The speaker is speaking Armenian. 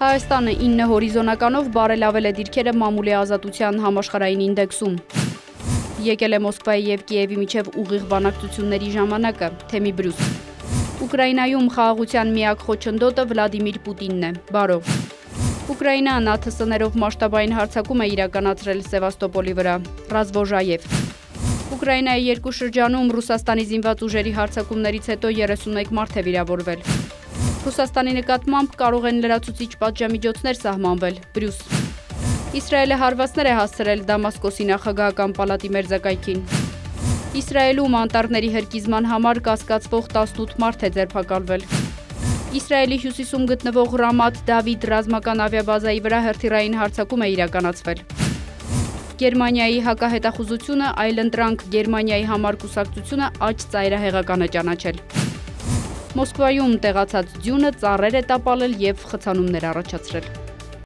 Հայաստանը 9 հորիզոնականով բարելավել է դիրքերը մամուլի ազատության համաշխարհային ինդեքսում։ Եկել է Մոսկվայի եւ Կիևի միջև ուղիղ բանակցությունների ժամանակը, թեմի Բրյուս։ Ուկրաինայում խաղաղության միակ խոչընդոտը Վլադիմիր Պուտինն է, բարո։ Ուկրաինան ԱԹՍ-ներով մասշտաբային հարձակում է իրականացրել Սևաստոպոլի վրա, Ռազվոժաև։ Ուկրաինայի երկու շրջանում Ռուսաստանի զինված ուժերի հարձակումներից հետո 31 մարդ է վիրավորվել։ Ռուսաստանի նկատմամբ կարող են լրացուցիչ պատժամիջոցներ սահմանվել, Բրյուս։ Իսրայելը հարվածներ է հասցրել Դամասկոսի նախագահական պալատի մերձակայքին։ Իսրայելում անտառների հրկիզման համար կասկածվող 18 մարդ է ձերբակալվել։ Իսրայելի հյուսիսում գտնվող Ռամաթ Դավիդ ռազմական ավիաբազայի վրա հրթիռային հարձակում է իրականացվել։ Գերմանիայի հակահետախուզությունը այլընտրանք Գերմանիայի համար կուսակցությունը աջ ծայրահեղական է ճանաչել։ Մոսկվայում տեղացած ձյունը ծառեր է տապալել և խցանումներ առաջացրել։